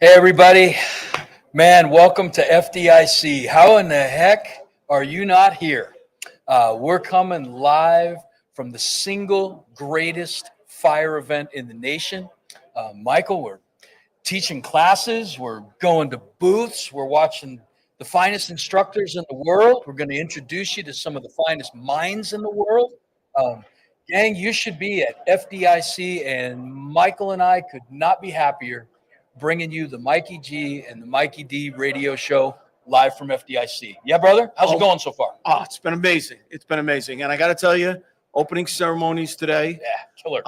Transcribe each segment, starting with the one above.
Hey, everybody. Man, welcome to FDIC. How in the heck are you not here? We're coming live from the single greatest fire event in the nation. Michael, we're teaching classes, we're going to booths, we're watching the finest instructors in the world. We're going to introduce you to some of the finest minds in the world. Um, Gang, you should be at FDIC, and Michael and I could not be happier bringing you the Mikey G and the Mikey D radio show live from FDIC. Yeah, brother? How's it going so far? Oh, it's been amazing. It's been amazing. And I got to tell you, opening ceremonies today, Yeah, killer.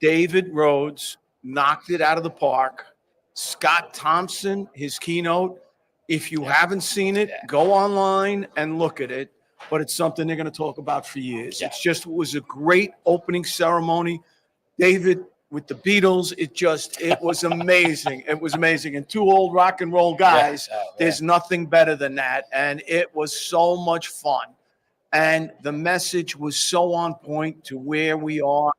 David Rhodes knocked it out of the park. Scott Thompson, his keynote. If you haven't seen it, go online and look at it. But it's something they're going to talk about for years. Yeah. It was a great opening ceremony. David with the Beatles, it was amazing. It was amazing. And two old rock and roll guys, there's nothing better than that. And it was so much fun. And the message was so on point to where we are,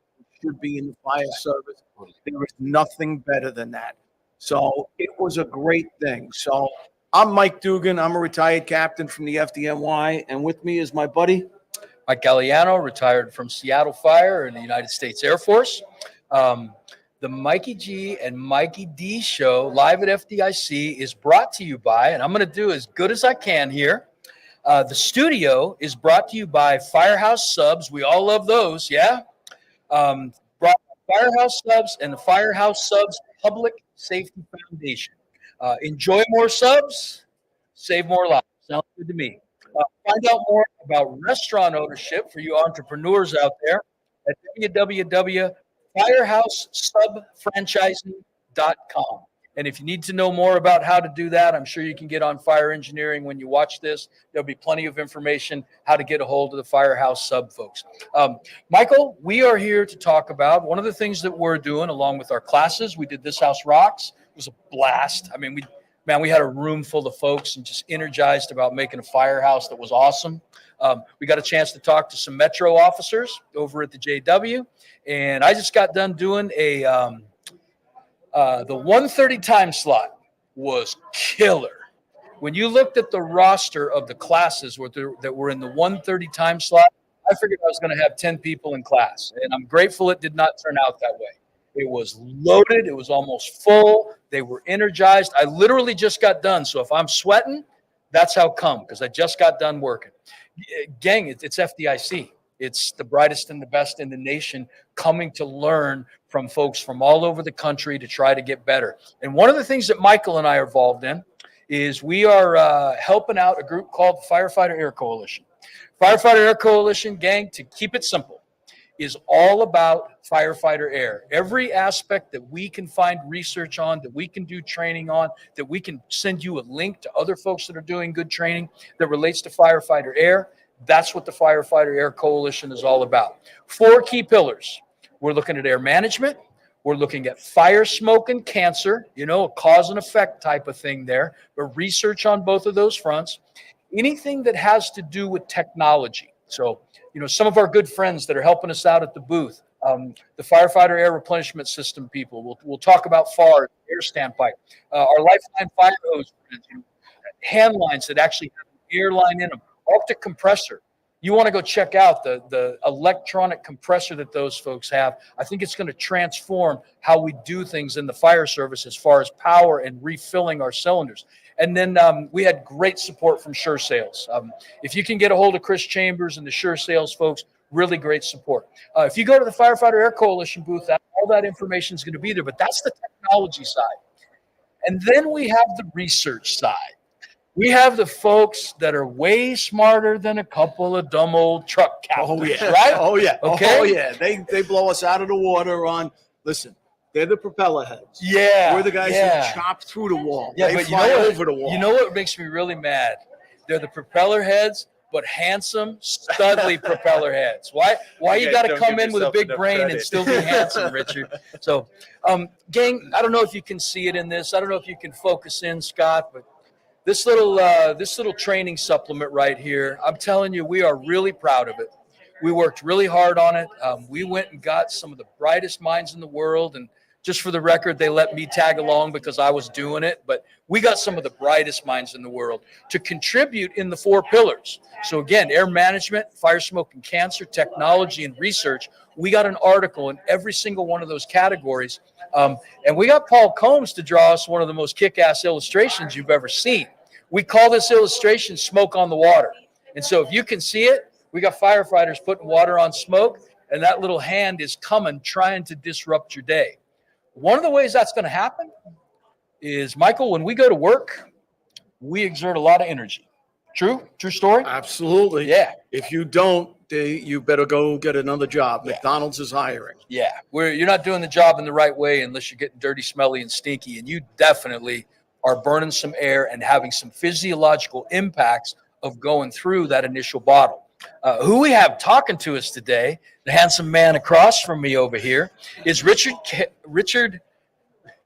should be in the fire service. There was nothing better than that. So it was a great thing. So I'm Mike Dugan. I'm a retired captain from the FDNY. And with me is my buddy, Mike Gagliano, retired from Seattle Fire in the United States Air Force. The Mikey G and Mikey D show live at FDIC is brought to you by, and I'm going to do as good as I can here. The studio is brought to you by Firehouse Subs. We all love those, yeah? Brought by Firehouse Subs and the Firehouse Subs Public Safety Foundation. Enjoy more subs, save more lives. Sounds good to me. Find out more about restaurant ownership for you entrepreneurs out there at www.firehousesubfranchising.com. And if you need to know more about how to do that, I'm sure you can get on Fire Engineering when you watch this. There'll be plenty of information how to get a hold of the Firehouse Sub folks. Michael, we are here to talk about one of the things that we're doing along with our classes. We did This House Rocks. It was a blast. I mean, we had a room full of folks and just energized about making a firehouse that was awesome. We got a chance to talk to some Metro officers over at the JW, and I just got done doing the 1:30 time slot was killer. When you looked at the roster of the classes that were in the 1:30 time slot, I figured I was going to have 10 people in class, and I'm grateful it did not turn out that way. It was loaded. It was almost full. They were energized. I literally just got done. So if I'm sweating, that's how come, because I just got done working. Gang, it's FDIC. It's the brightest and the best in the nation coming to learn from folks from all over the country to try to get better. And one of the things that Michael and I are involved in is we are helping out a group called the Firefighter Air Coalition. Firefighter Air Coalition, gang, to keep it simple, is all about firefighter air. Every aspect that we can find research on, that we can do training on, that we can send you a link to other folks that are doing good training that relates to firefighter air. That's what the Firefighter Air Coalition is all about. 4 key pillars. We're looking at air management. We're looking at fire, smoke, and cancer, a cause and effect type of thing there, but research on both of those fronts. Anything that has to do with technology. So, some of our good friends that are helping us out at the booth, the Firefighter Air Replenishment System people, we'll talk about FAR, air standpipe, our Lifeline fire hose, hand lines that actually have an air line in them, Arctic compressor. You want to go check out the electronic compressor that those folks have. I think it's going to transform how we do things in the fire service as far as power and refilling our cylinders. And then we had great support from Sure Sales. If you can get a hold of Chris Chambers and the Sure Sales folks, really great support. If you go to the Firefighter Air Coalition booth, all that information is going to be there, but that's the technology side. And then we have the research side. We have the folks that are way smarter than a couple of dumb old truck captains, right? Oh, yeah. Okay? Oh, yeah. They blow us out of the water listen, they're the propeller heads. Yeah. We're the guys who chop through the wall. Yeah, they but fly over the wall. You know what makes me really mad? They're the propeller heads, but handsome, studly propeller heads. Why you got to come in with a big brain and still be handsome, Richard? So, gang, I don't know if you can see it in this. I don't know if you can focus in, Scott, but this little training supplement right here, I'm telling you, we are really proud of it. We worked really hard on it. We went and got some of the brightest minds in the world and Just for the record, they let me tag along because I was doing it, but we got some of the brightest minds in the world to contribute in the 4 pillars. So again, air management, fire, smoke, and cancer, technology, and research. We got an article in every single one of those categories. And we got Paul Combs to draw us one of the most kick-ass illustrations you've ever seen. We call this illustration Smoke on the Water. And so if you can see it, we got firefighters putting water on smoke, and that little hand is coming, trying to disrupt your day. One of the ways that's going to happen is, Michael, when we go to work, we exert a lot of energy. True? True story? Absolutely. Yeah. If you don't, you better go get another job. Yeah. McDonald's is hiring. Yeah. You're not doing the job in the right way unless you're getting dirty, smelly, and stinky. And you definitely are burning some air and having some physiological impacts of going through that initial bottle. Who we have talking to us today, the handsome man across from me over here, is Richard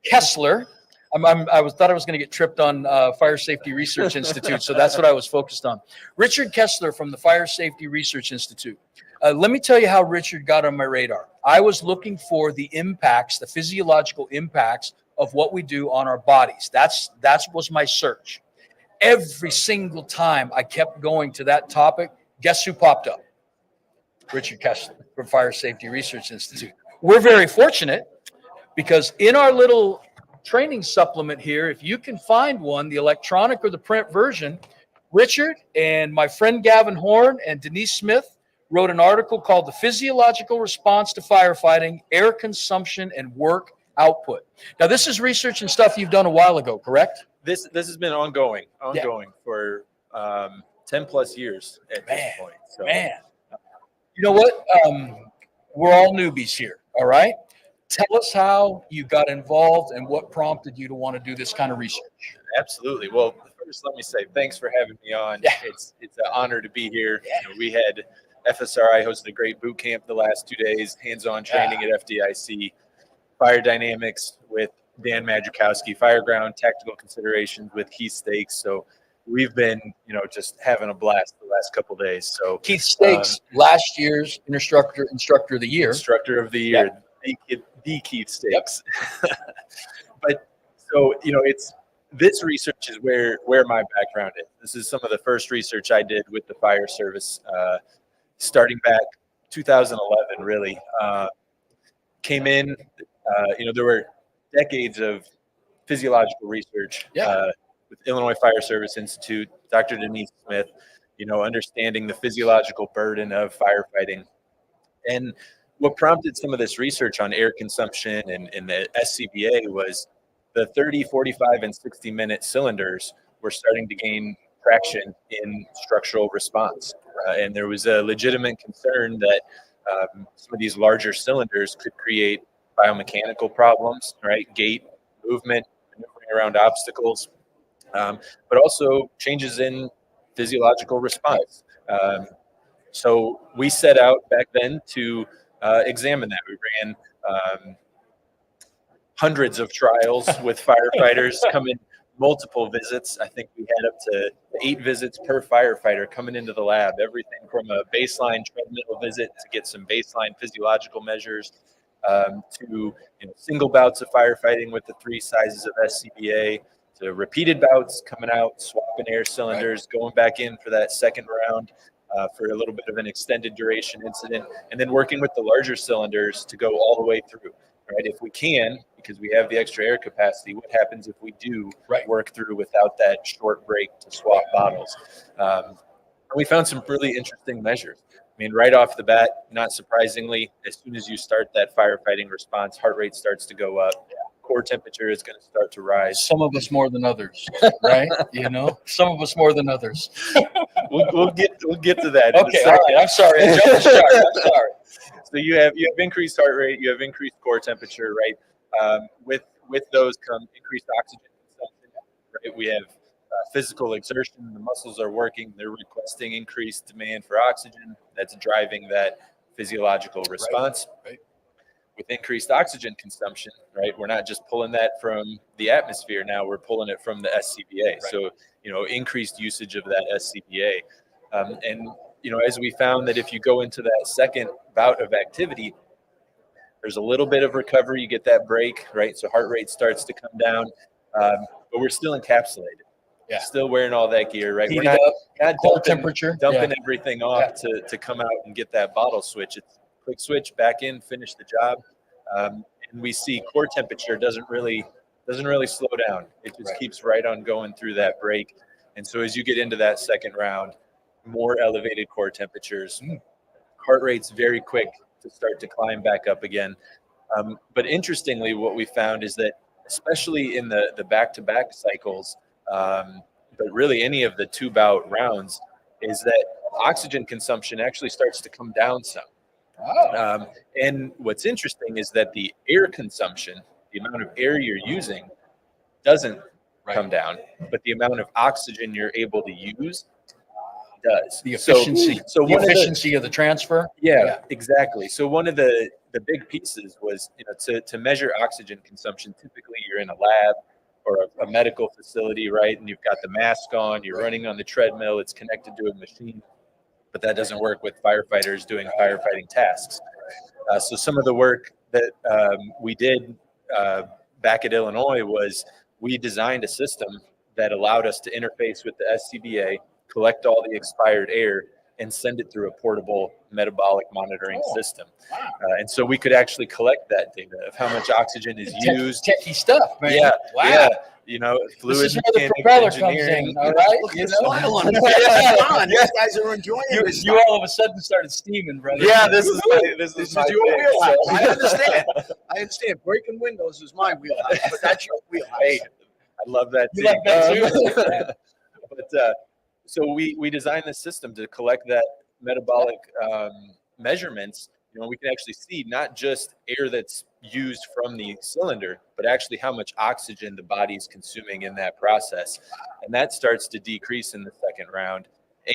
Kessler. Thought I was going to get tripped on Fire Safety Research Institute, so that's what I was focused on. Richard Kessler from the Fire Safety Research Institute. Let me tell you how Richard got on my radar. I was looking for the impacts, the physiological impacts of what we do on our bodies. That was my search. Every single time I kept going to that topic, guess who popped up? Richard Kessler from Fire Safety Research Institute. We're very fortunate because in our little training supplement here, if you can find one, the electronic or the print version, Richard and my friend Gavin Horn and Denise Smith wrote an article called The Physiological Response to Firefighting, Air Consumption, and Work Output. Now, this is research and stuff you've done a while ago, correct? This has been ongoing for 10 plus years at this point. So. Man, you know what? We're all newbies here. All right. Tell us how you got involved and what prompted you to want to do this kind of research. Absolutely. Well, first, let me say thanks for having me on. Yeah. It's an honor to be here. Yeah. You know, we had FSRI hosted a great boot camp the last 2 days, hands-on training at FDIC, fire dynamics with Dan Majikowski, fireground tactical considerations with Keith Stakes. So we've been, just having a blast the last couple of days. So Keith Stakes, last year's instructor of the year. Instructor of the year, the Keith Stakes. Yep. But so, it's this research is where my background is. This is some of the first research I did with the fire service, starting back 2011, really. Came in, there were decades of physiological research with Illinois Fire Service Institute, Dr. Denise Smith, understanding the physiological burden of firefighting. And what prompted some of this research on air consumption and the SCBA was the 30, 45, and 60-minute cylinders were starting to gain traction in structural response. And there was a legitimate concern that some of these larger cylinders could create biomechanical problems, right? Gait, movement, maneuvering around obstacles, but also changes in physiological response. So we set out back then to examine that. We ran hundreds of trials with firefighters, coming multiple visits. I think we had up to 8 visits per firefighter coming into the lab, everything from a baseline treadmill visit to get some baseline physiological measures, to single bouts of firefighting with the 3 sizes of SCBA, to repeated bouts coming out, swapping air cylinders, going back in for that second round for a little bit of an extended duration incident, and then working with the larger cylinders to go all the way through. Right, if we can, because we have the extra air capacity, what happens if we do work through without that short break to swap bottles? We found some really interesting measures. I mean, right off the bat, not surprisingly, as soon as you start that firefighting response, heart rate starts to go up. Core temperature is going to start to rise. Some of us more than others, right? Some of us more than others. We'll get to that. Okay, all right. I'm sorry. I jumped the shark. I'm sorry. So you have increased heart rate, you have increased core temperature, right? With those come increased oxygen consumption, right? We have physical exertion, the muscles are working, they're requesting increased demand for oxygen. That's driving that physiological response. Right. With increased oxygen consumption, right? We're not just pulling that from the atmosphere now, we're pulling it from the SCBA. Right. So, increased usage of that SCBA. And as we found that if you go into that second bout of activity, There's a little bit of recovery. You get that break, right? So heart rate starts to come down, but we're still encapsulated. Yeah. Still wearing all that gear, right? Heated We're up, not cold temperature. dumping everything off to come out and get that bottle switch. It's quick switch back in, finish the job. And we see core temperature doesn't really slow down. It just keeps right on going through that break. And so as you get into that second round, more elevated core temperatures, heart rate's very quick to start to climb back up again. But interestingly, what we found is that especially in the back-to-back cycles, but really any of the 2-bout rounds, is that oxygen consumption actually starts to come down some. And what's interesting is that the air consumption, the amount of air you're using, doesn't come down, but the amount of oxygen you're able to use does. The efficiency, so the efficiency of the transfer. Yeah, exactly. So one of the big pieces was, to measure oxygen consumption. Typically, you're in a lab or a medical facility, right? And you've got the mask on. You're running on the treadmill. It's connected to a machine. But that doesn't work with firefighters doing firefighting tasks. So some of the work that we did back at Illinois was we designed a system that allowed us to interface with the SCBA, collect all the expired air, and send it through a portable metabolic monitoring system. And so we could actually collect that data of how much oxygen is used. Techie stuff, man. Yeah. Wow. Yeah. Fluid This is where the propeller comes in, all right? Look at the smile on his face. Come on, these guys are enjoying this. You all of a sudden started steaming, brother. Yeah, this is my This is my your thing, wheelhouse. so- I understand. I understand. Breaking windows is my wheelhouse, but that's your wheelhouse. Hey, I love that You too. like that too? But so we designed this system to collect that metabolic measurements. We can actually see not just air that's used from the cylinder, but actually how much oxygen the body is consuming in that process. And that starts to decrease in the second round.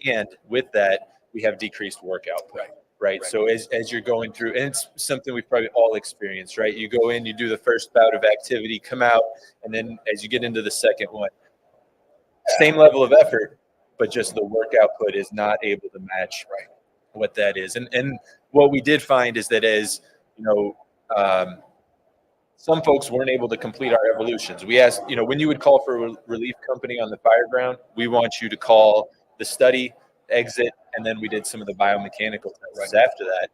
And with that, we have decreased work output. Right. So as you're going through, and it's something we've probably all experienced, right? You go in, you do the first bout of activity, come out, and then as you get into the second one, same level of effort, but just the work output is not able to match what that is. And what we did find is that as, some folks weren't able to complete our evolutions. We asked, when you would call for a relief company on the fire ground, we want you to call the study, exit, and then we did some of the biomechanical tests after that.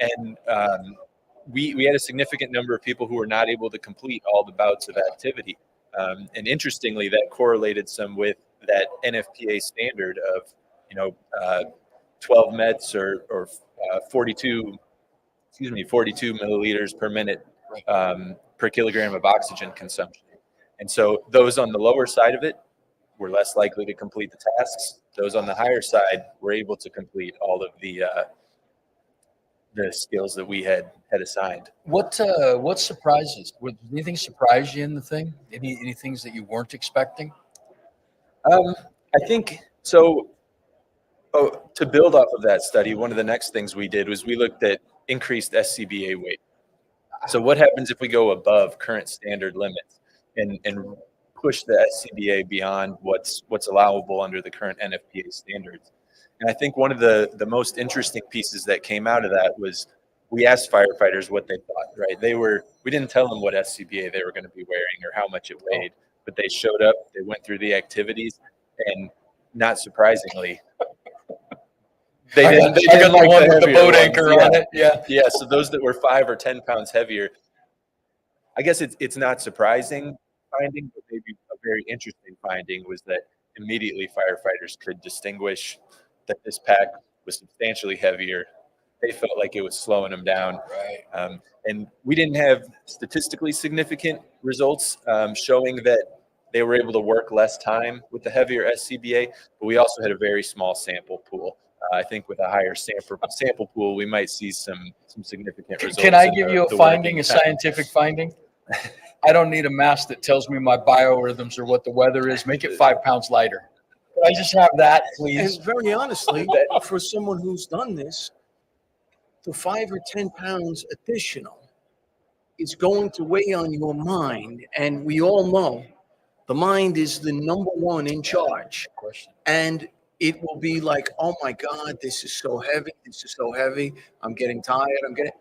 And we had a significant number of people who were not able to complete all the bouts of activity. And interestingly, that correlated some with that NFPA standard of, 12 mets or 42 milliliters per minute per kilogram of oxygen consumption. And so those on the lower side of it were less likely to complete the tasks. Those on the higher side were able to complete all of the skills that we had assigned. What surprises? Did anything surprise you in the thing? Any things that you weren't expecting? I think so. To build off of that study, one of the next things we did was we looked at increased SCBA weight. So what happens if we go above current standard limits and push the SCBA beyond what's allowable under the current NFPA standards? And I think one of the most interesting pieces that came out of that was we asked firefighters what they thought, right? We didn't tell them what SCBA they were going to be wearing or how much it weighed, but they showed up, they went through the activities, and not surprisingly, they didn't the one with the boat anchor on it. Yeah. So those that were 5 or 10 pounds heavier, I guess it's not surprising finding, but maybe a very interesting finding was that immediately firefighters could distinguish that this pack was substantially heavier. They felt like it was slowing them down. Right. And we didn't have statistically significant results showing that they were able to work less time with the heavier SCBA, but we also had a very small sample pool. I think with a higher sample pool, we might see some significant results. Can I give you a finding, a scientific finding? I don't need a mask that tells me my biorhythms or what the weather is. Make it 5 pounds lighter. Can I just have that, please? And very honestly, for someone who's done this, the 5 or 10 pounds additional is going to weigh on your mind. And we all know the mind is the number one in charge. And it will be like, oh my God, this is so heavy. This is so heavy. I'm getting tired.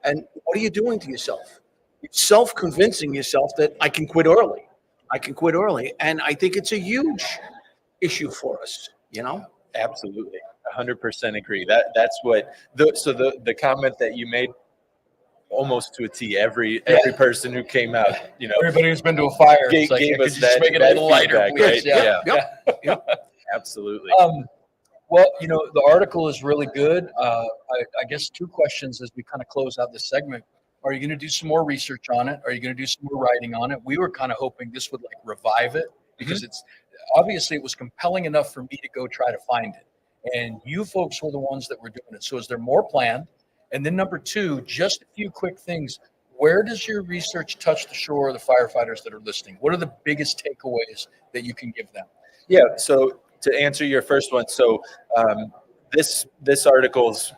And what are you doing to yourself? You're self-convincing yourself that I can quit early. I can quit early. And I think it's a huge issue for us, you know? Absolutely. 100% agree. That's what the comment that you made, almost to a T, every person who came out, Everybody who's been to a fire, it's like, gave could us you just that, make it a little lighter, feedback, please? right? Yeah. Absolutely. Well, the article is really good. I guess two questions as we kind of close out this segment. Are you going to do some more research on it? Are you going to do some more writing on it? We were kind of hoping this would like revive it because it's obviously it was compelling enough for me to go try to find it. And you folks were the ones that were doing it. So is there more planned? And then number two, just a few quick things. Where does your research touch the shore of the firefighters that are listening? What are the biggest takeaways that you can give them? Yeah. So to answer your first one, so this article's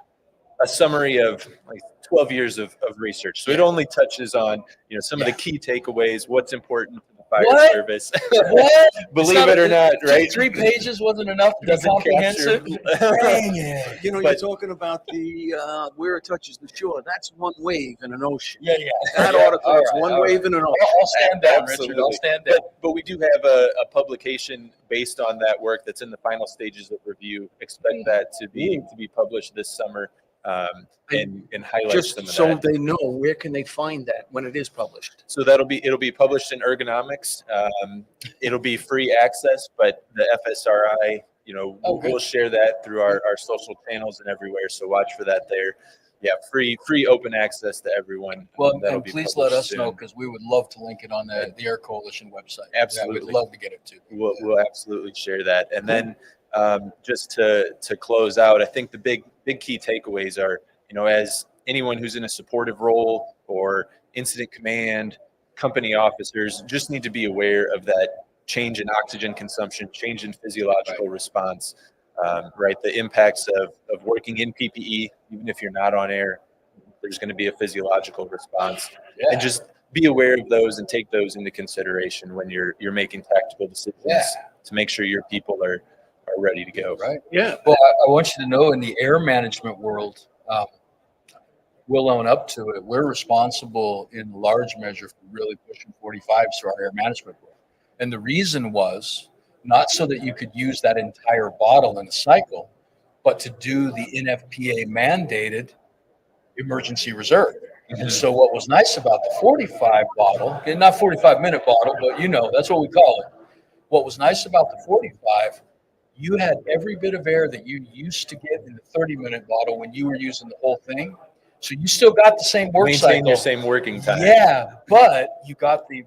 a summary of like 12 years of research. So it only touches on some of the key takeaways, what's important for the fire service. What? Believe it or not, right? 3 pages wasn't enough to be Doesn't comprehensive. capture- Dang it. You're But- talking about the where it touches the shore. That's one wave in an ocean. Yeah. That Yeah. article All is right, one all wave right. in an ocean. I'll stand down, Richard. Absolutely. I'll stand down. But we do have a publication based on that work that's in the final stages of review. Expect that to be published this summer, and highlight Just some of so that. they know, where can they find that when it is published? So it'll be published in Ergonomics. It'll be free access, but the FSRI, we'll share that through our social channels and everywhere. So watch for that there. Yeah, free open access to everyone. Well, That'll and be please let published us know soon. because we would love to link it on the Air Coalition website. Absolutely. Yeah, we'd love to get it too. We'll absolutely share that. And then just to close out, I think the big key takeaways are, as anyone who's in a supportive role or incident command, company officers just need to be aware of that change in oxygen consumption, change in physiological response, right? The impacts of working in PPE, even if you're not on air, there's going to be a physiological response. Yeah. And just be aware of those and take those into consideration when you're making tactical decisions to make sure your people are ready to go. Right. Yeah. Well, I want you to know in the air management world, we'll own up to it. We're responsible in large measure for really pushing 45s through our air management world. And the reason was not so that you could use that entire bottle in a cycle, but to do the NFPA mandated emergency reserve. And so what was nice about the 45 bottle, and not 45-minute bottle, but that's what we call it. What was nice about the 45, you had every bit of air that you used to get in the 30-minute bottle when you were using the whole thing. So you still got the same work Maintain cycle. your same working time. Yeah, but you got the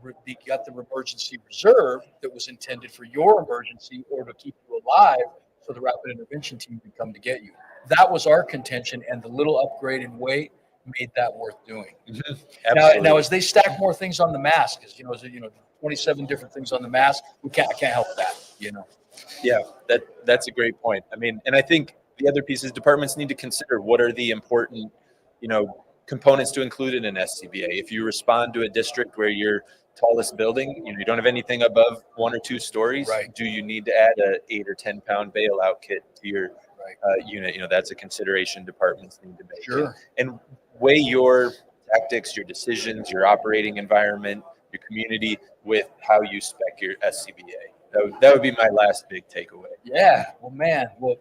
emergency reserve that was intended for your emergency or to keep you alive, so the rapid intervention team could come to get you. That was our contention, and the little upgrade in weight made that worth doing. Now, as they stack more things on the mask, because 27 different things on the mask, I can't help that. Yeah, that's a great point. I mean, and I think the other piece is departments need to consider what are the important components to include in an SCBA. If you respond to a district where your tallest building, you don't have anything above 1 or 2 stories, right? Do you need to add a 8 or 10 pound bailout kit to your unit? That's a consideration departments need to make. Sure. And weigh your tactics, your decisions, your operating environment, your community with how you spec your SCBA. That would be my last big takeaway. Yeah. Well, man. Well,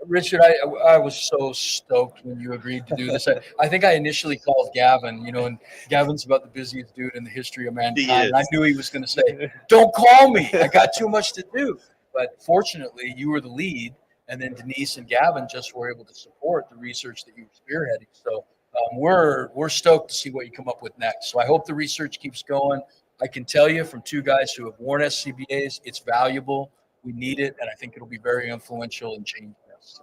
Richard, I was so stoked when you agreed to do this. I think I initially called Gavin, and Gavin's about the busiest dude in the history of mankind. And I knew he was going to say, "Don't call me. I got too much to do." But fortunately, you were the lead, and then Denise and Gavin just were able to support the research that you were spearheading. So we're stoked to see what you come up with next. So I hope the research keeps going. I can tell you from 2 guys who have worn SCBAs, it's valuable. We need it, and I think it'll be very influential in changing this. So,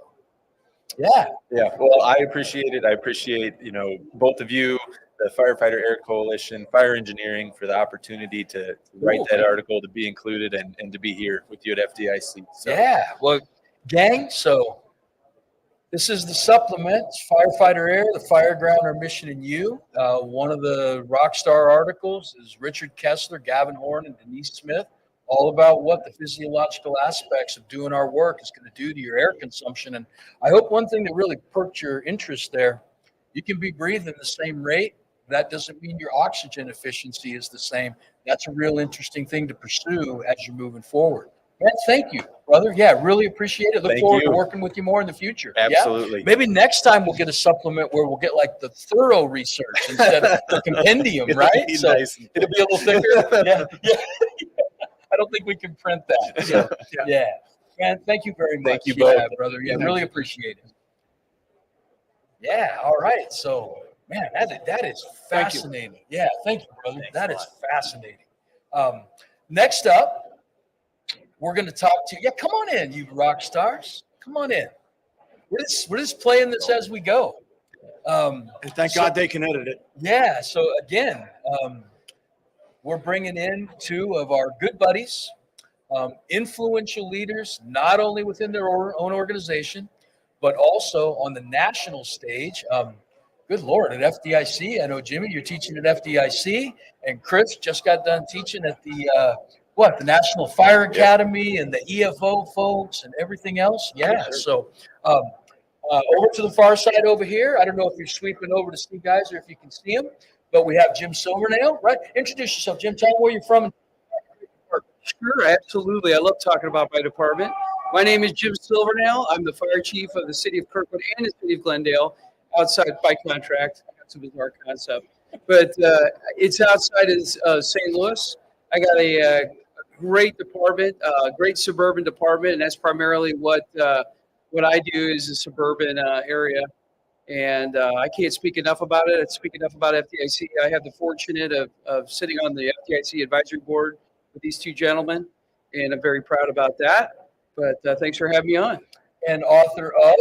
yeah. Well, I appreciate it. I appreciate both of you, the Firefighter Air Coalition, Fire Engineering, for the opportunity to write that article, to be included, and to be here with you at FDIC. So. Yeah. Well, gang. So this is the supplement. It's Firefighter Air, the Fire Ground, Our Mission and You. One of the rock star articles is Richard Kessler, Gavin Horn, and Denise Smith all about what the physiological aspects of doing our work is going to do to your air consumption. And I hope one thing that really perked your interest there, you can be breathing the same rate. That doesn't mean your oxygen efficiency is the same. That's a real interesting thing to pursue as you're moving forward. Man, thank you, brother. Yeah, really appreciate it. Look Thank forward you. to working with you more in the future. Absolutely. Yeah? Maybe next time we'll get a supplement where we'll get like the thorough research instead of the compendium, right? Be So nice. it'll be a little thicker. Yeah. I don't think we can print that. So, yeah. Man, thank you very much. Thank you both. Yeah, brother. Yeah, really appreciate it. Yeah, all right. So, man, that is fascinating. Yeah, thank you, brother. That is fascinating. Next up, we're going to talk to you. Yeah, come on in, you rock stars. Come on in. We're just playing this as we go. And thank God they can edit it. Yeah. So again, we're bringing in two of our good buddies, influential leaders, not only within their own organization, but also on the national stage. Good Lord, at FDIC. I know, Jimmy, you're teaching at FDIC, and Chris just got done teaching at the the National Fire Academy and the EFO folks and everything else. Yeah. So over to the far side over here. I don't know if you're sweeping over to see guys or if you can see them, but we have Jim Silvernail, right? Introduce yourself, Jim. Tell them where you're from. Sure, absolutely. I love talking about my department. My name is Jim Silvernail. I'm the fire chief of the city of Kirkwood and the city of Glendale, outside by contract. That's a bizarre concept, but it's outside of St. Louis. I got a great department, great suburban department, and that's primarily what I do is a suburban area. And I can't speak enough about it. I speak enough about FDIC. I have the fortunate of sitting on the FDIC advisory board with these two gentlemen, and I'm very proud about that. But thanks for having me on. And author of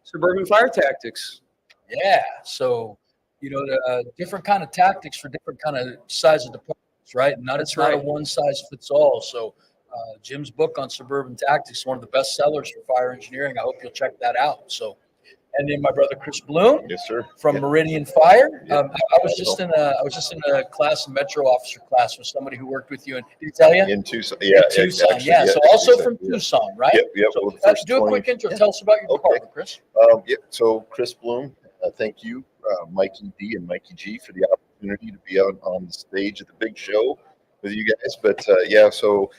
Suburban Fire Tactics. Yeah. So, different kind of tactics for different kind of size of departments, right? It's not a one size fits all. So Jim's book on suburban tactics is one of the best sellers for fire engineering. I hope you'll check that out. So, and then my brother Chris Bloom, Yes, sir. from Meridian Fire. I was just in a class, a Metro officer class, with somebody who worked with you. And did he tell you? In Tucson. Yeah. Tucson. Actually, yeah. So also Tucson, from Tucson, right? Yep. So, Well, the first do a 20 quick intro. Tell us about your Okay. department, Chris. So Chris Bloom, thank you, Mikey D and Mikey G, for the opportunity to be out on the stage at the big show with you guys. But so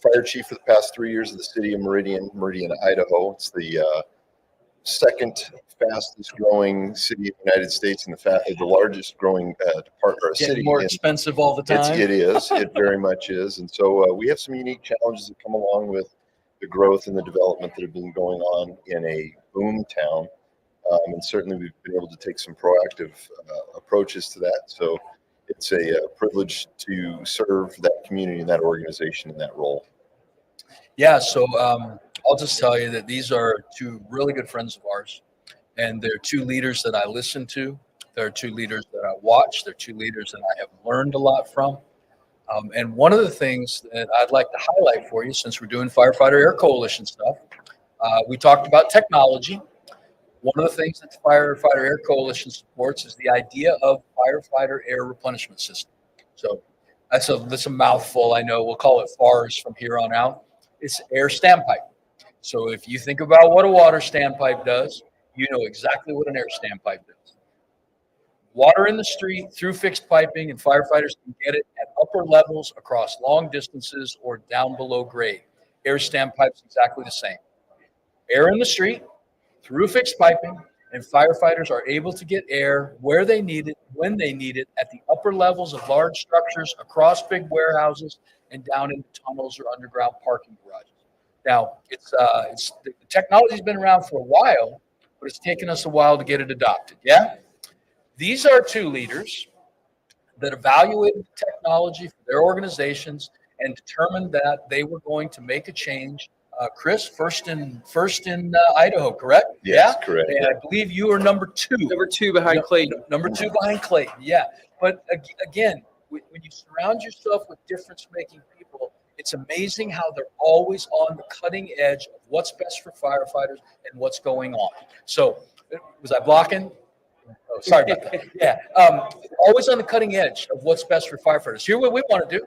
fire chief for the past 3 years of the city of Meridian, Idaho. It's the second fastest growing city in the United States and the largest growing department or Getting city. more in- expensive all the time. It is. It very much is. And so we have some unique challenges that come along with the growth and the development that have been going on in a boom town. And certainly we've been able to take some proactive approaches to that. So it's a privilege to serve that community and that organization in that role. Yeah, so I'll just tell you that these are two really good friends of ours, and they're two leaders that I listen to. They're two leaders that I watch. They're two leaders that I have learned a lot from. And one of the things that I'd like to highlight for you, since we're doing Firefighter Air Coalition stuff, we talked about technology. One of the things that the Firefighter Air Coalition supports is the idea of firefighter air replenishment system. So that's a mouthful, I know. We'll call it FARS from here on out. It's air standpipe. So if you think about what a water standpipe does, you know exactly what an air standpipe does. Water in the street through fixed piping, and firefighters can get it at upper levels across long distances or down below grade. Air standpipe's exactly the same. Air in the street through fixed piping, and firefighters are able to get air where they need it, when they need it, at the upper levels of large structures, across big warehouses, and down into tunnels or underground parking garages. Now, the technology's been around for a while, but it's taken us a while to get it adopted. Yeah? These are two leaders that evaluated the technology for their organizations and determined that they were going to make a change. Chris, first in Idaho, correct? Yes, yeah, correct. And I believe you are number two. Number two behind Clayton. Number two behind Clayton. Yeah, but again, when you surround yourself with difference-making people, it's amazing how they're always on the cutting edge of what's best for firefighters and what's going on. So, was I blocking? Oh, sorry about that. Yeah, always on the cutting edge of what's best for firefighters. Here's what we want to do.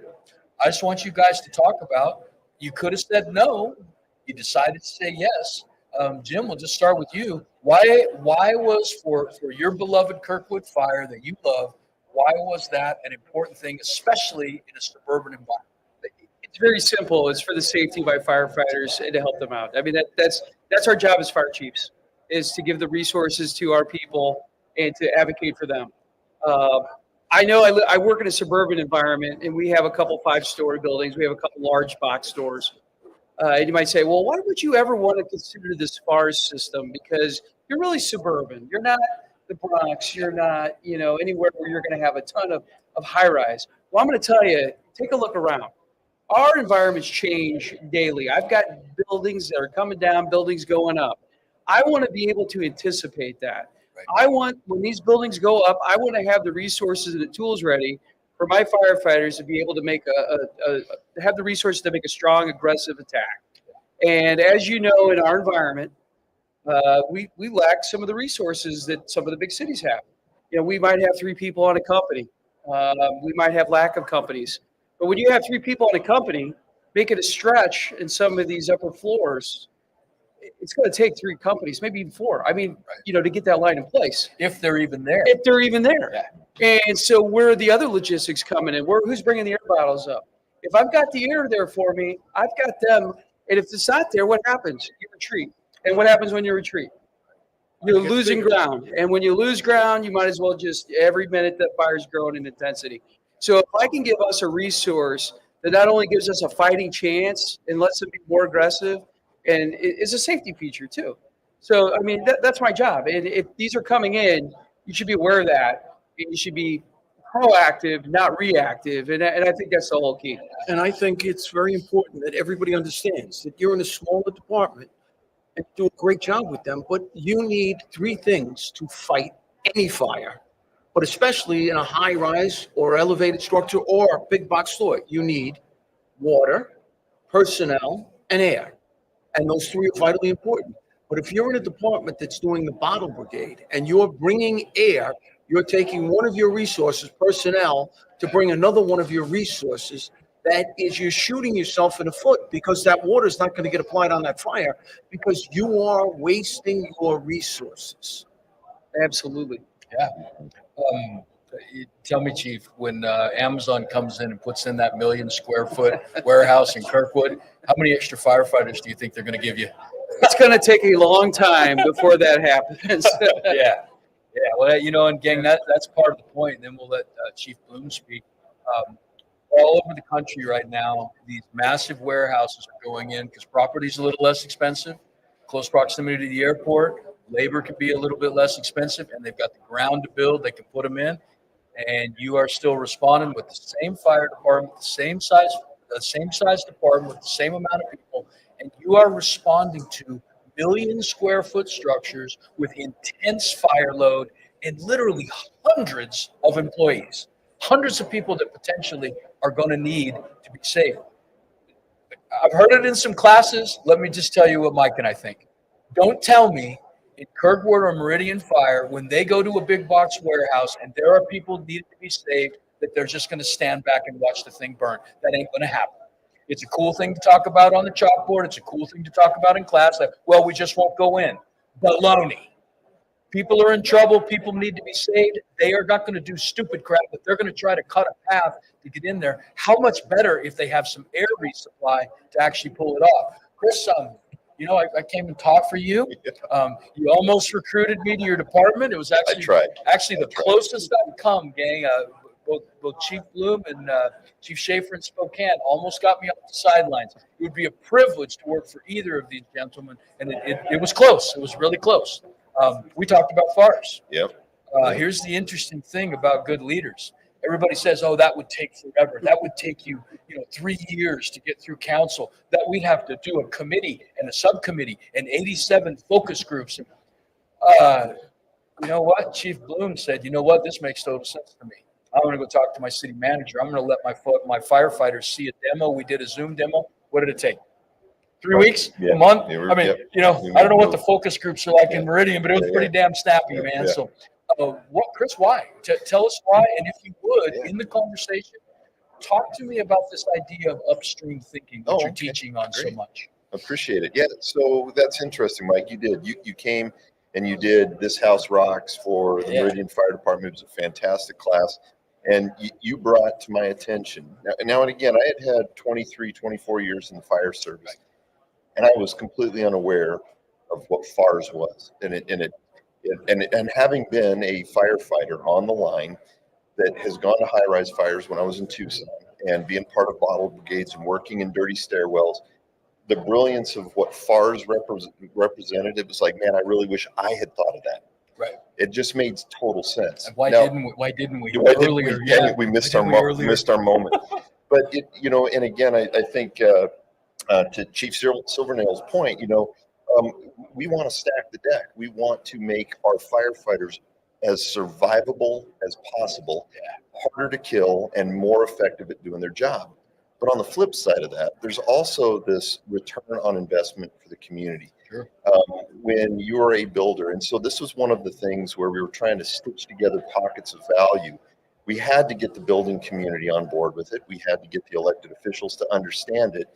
I just want you guys to talk about, you could have said no. You decided to say yes. Jim, we'll just start with you. Why was for your beloved Kirkwood Fire that you love, why was that an important thing, especially in a suburban environment? It's very simple. It's for the safety of our firefighters and to help them out. I mean, that's our job as fire chiefs, is to give the resources to our people and to advocate for them. I know I work in a suburban environment, and we have a couple 5-story buildings. We have a couple large box stores. And you might say, well, why would you ever want to consider this FARS system? Because you're really suburban. You're not the Bronx. You're not, anywhere where you're going to have a ton of high rise. Well, I'm going to tell you, take a look around. Our environments change daily. I've got buildings that are coming down, buildings going up. I want to be able to anticipate that. Right. I want, when these buildings go up, I want to have the resources and the tools ready for my firefighters to be able to make have the resources to make a strong, aggressive attack. And as you know, in our environment, we lack some of the resources that some of the big cities have. We might have 3 people on a company. We might have lack of companies. But when you have 3 people in a company, make it a stretch in some of these upper floors, it's going to take 3 companies, maybe even 4. I mean, to get that line in place. If they're even there. If they're even there. Yeah. And so where are the other logistics coming in? Who's bringing the air bottles up? If I've got the air there for me, I've got them. And if it's not there, what happens? You retreat. And what happens when you retreat? You're losing ground. And when you lose ground, you might as well just, every minute that fire's growing in intensity. So if I can give us a resource that not only gives us a fighting chance and lets them be more aggressive, and it's a safety feature too. So, I mean, that's my job. And if these are coming in, you should be aware of that. And you should be proactive, not reactive. And I think that's the whole key. And I think it's very important that everybody understands that you're in a smaller department and do a great job with them, but you need 3 things to fight any fire. But especially in a high-rise or elevated structure or big box store, you need water, personnel, and air. And those 3 are vitally important. But if you're in a department that's doing the bottle brigade and you're bringing air, you're taking one of your resources, personnel, to bring another one of your resources. That is, you're shooting yourself in the foot, because that water is not going to get applied on that fire, because you are wasting your resources. Absolutely. Yeah. Tell me, Chief, when Amazon comes in and puts in that 1 million square foot warehouse in Kirkwood, how many extra firefighters do you think they're going to give you? It's going to take a long time before that happens. Yeah. Well, and gang, that's part of the point. And then we'll let Chief Bloom speak. All over the country right now, these massive warehouses are going in because property's a little less expensive, close proximity to the airport. Labor can be a little bit less expensive, and they've got the ground to build. They can put them in, and you are still responding with the same fire department, the same size department with the same amount of people, and you are responding to 1 million square foot structures with intense fire load and literally hundreds of employees, hundreds of people that potentially are going to need to be saved. I've heard it in some classes. Let me just tell you what Mike and I think. Don't tell me in Kirkwood or Meridian Fire, when they go to a big box warehouse and there are people needed to be saved, that they're just going to stand back and watch the thing burn. That ain't going to happen. It's a cool thing to talk about on the chalkboard. It's a cool thing to talk about in class. Like, well, we just won't go in. Baloney. People are in trouble. People need to be saved. They are not going to do stupid crap, but they're going to try to cut a path to get in there. How much better if they have some air resupply to actually pull it off? Chris, I came and talked for you. You almost recruited me to your department. It was actually the closest I've come, gang. Both Chief Bloom and Chief Schaefer in Spokane almost got me off the sidelines. It would be a privilege to work for either of these gentlemen, and it was close. It was really close. We talked about FARS. Yep. Here's the interesting thing about good leaders. Everybody says, "Oh, that would take forever. That would take you, 3 years to get through council. That we'd have to do a committee and a subcommittee and 87 focus groups." You know what? Chief Bloom said, "You know what? This makes total sense to me. I'm going to go talk to my city manager. I'm going to let my firefighters see a demo. We did a Zoom demo. What did it take? 3 weeks? Yeah. A month? Yeah, I mean, I don't know what the focus groups are like in Meridian, but it was pretty damn snappy, man. So, Chris, why? Tell us why, and if you would, in the conversation, Talk to me about this idea of upstream thinking that Oh, you're okay. teaching on so Great. much. Appreciate it. Yeah, so that's interesting, Mike. You came and you did This House Rocks for the Yeah. Meridian Fire Department. It was a fantastic class. And you brought to my attention, now and again, I had 23, 24 years in the fire service, and I was completely unaware of what FARS was. And having been a firefighter on the line that has gone to high-rise fires when I was in Tucson and being part of bottle brigades and working in dirty stairwells, the brilliance of what FARS represented, it was like, man, I really wish I had thought of that. Right. It just made total sense. And why Now, didn't we? Why didn't we why didn't earlier? we? Yeah, We missed why our didn't we earlier? missed our moment. But and again, I think to Chief Silvernail's point, we want to stack the deck. We want to make our firefighters as survivable as possible, harder to kill, and more effective at doing their job. But on the flip side of that, there's also this return on investment for the community. Sure. When you're a builder, and so this was one of the things where we were trying to stitch together pockets of value. We had to get the building community on board with it. We had to get the elected officials to understand it.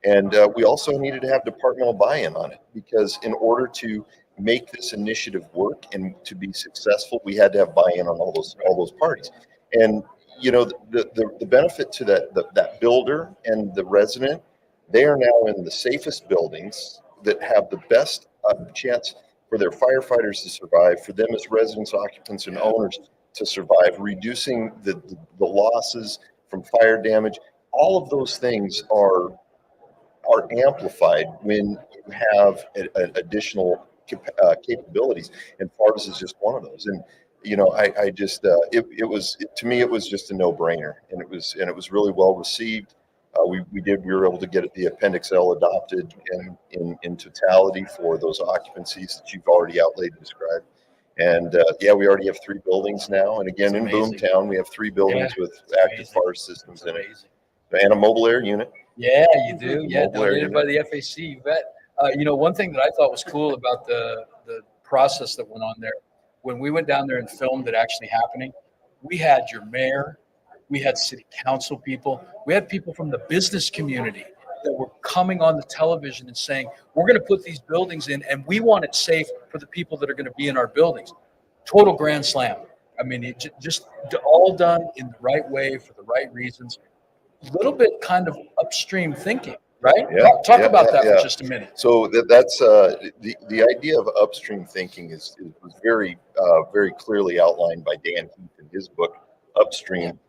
And we also needed to have departmental buy-in on it, because in order to make this initiative work and to be successful, we had to have buy-in on all those parties. And the benefit to that builder and the resident, they are now in the safest buildings that have the best chance for their firefighters to survive, for them as residents, occupants, and owners to survive, reducing the losses from fire damage. All of those things are amplified when you have additional capabilities, and FARS is just one of those. And I just it was to me, it was just a no-brainer, and it was really well received. We were able to get the Appendix L adopted in totality for those occupancies that you've already outlaid and described. And we already have 3 buildings now. And again, in Boomtown, we have 3 buildings with active FARS systems in it, and a mobile air unit. Yeah, you do. Yeah, Mobile air donated by the FAC. You bet. One thing that I thought was cool about the process that went on there, when we went down there and filmed it actually happening, we had your mayor, we had city council people, we had people from the business community that were coming on the television and saying, we're going to put these buildings in and we want it safe for the people that are going to be in our buildings. Total grand slam. I mean, it just all done in the right way for the right reasons. A little bit kind of upstream thinking, right? Yeah, Talk about that for just a minute. So that's the idea of upstream thinking was very very clearly outlined by Dan Heath in his book Upstream.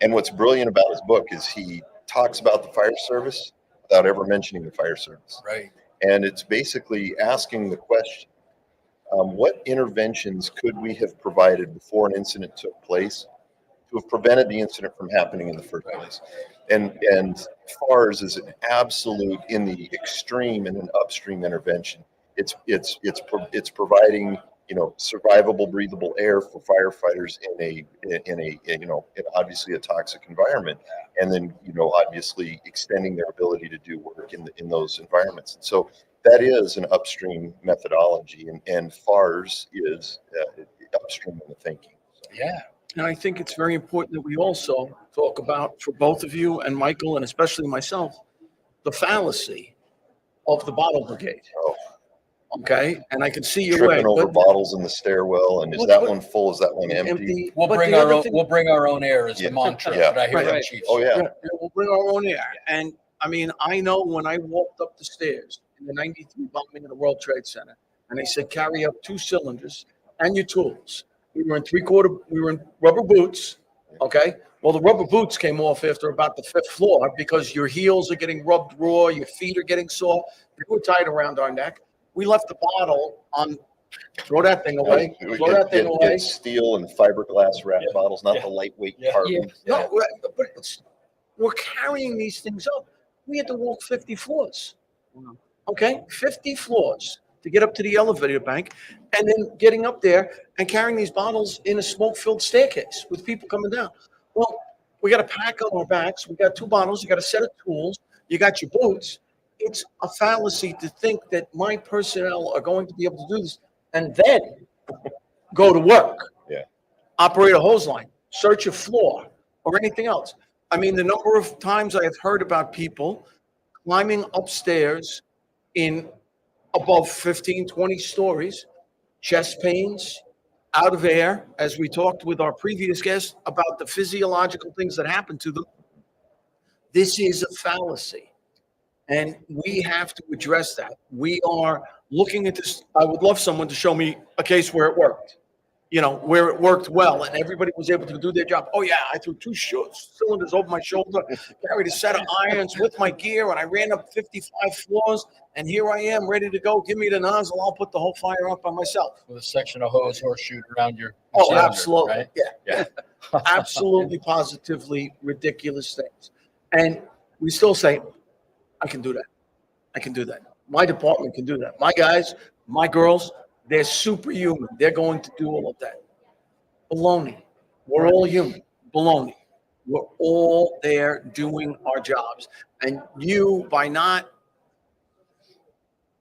And what's brilliant about his book is he talks about the fire service without ever mentioning the fire service. Right. And it's basically asking the question, what interventions could we have provided before an incident took place to have prevented the incident from happening in the first place? And FARS is an absolute, in the extreme, and an upstream intervention. It's providing survivable, breathable air for firefighters in obviously a toxic environment, and then obviously extending their ability to do work in those environments. And so that is an upstream methodology, and FARS is upstream in the thinking. Yeah. And I think it's very important that we also talk about, for both of you and Michael, and especially myself, the fallacy of the bottle brigade. Oh. Okay, and I can see your Tripping way. over bottles in the stairwell, and is that one full? Is that one empty? We'll bring our own air as Yeah. the mantra Yeah. that I hear Right. from chiefs. Oh yeah. Yeah, we'll bring our own air. And I mean, I know when I walked up the stairs in the '93 bombing of the World Trade Center, and they said carry up 2 cylinders and your tools. We were in rubber boots. Okay. Well, the rubber boots came off after about the 5th floor because your heels are getting rubbed raw, your feet are getting sore. They were tied around our neck. We left the bottle on. Throw that thing away. Throw that thing away. Get steel and fiberglass wrap bottles, not the lightweight carbon. No, but we're carrying these things up. We had to walk 50 floors. Okay, 50 floors to get up to the elevator bank, and then getting up there and carrying these bottles in a smoke-filled staircase with people coming down. Well, we got a pack on our backs. We got 2 bottles. You got a set of tools. You got your boots. It's a fallacy to think that my personnel are going to be able to do this and then go to work. Yeah. Operate a hose line, search a floor, or anything else. I mean, the number of times I have heard about people climbing upstairs in above 15, 20 stories, chest pains, out of air, as we talked with our previous guest about the physiological things that happen to them. This is a fallacy. And we have to address that. We are looking at this. I would love someone to show me a case where it worked, where it worked well and everybody was able to do their job. Oh, yeah, I threw two cylinders over my shoulder, carried a set of irons with my gear, and I ran up 55 floors. And here I am ready to go. Give me the nozzle. I'll put the whole fire up by myself. With a section of hose horseshoe around your Oh, cylinder, absolutely. right? Yeah. Absolutely, positively ridiculous things. And we still say, I can do that. I can do that. My department can do that. My guys, my girls, they're superhuman. They're going to do all of that. Baloney. We're all human. Baloney. We're all there doing our jobs. And you, by not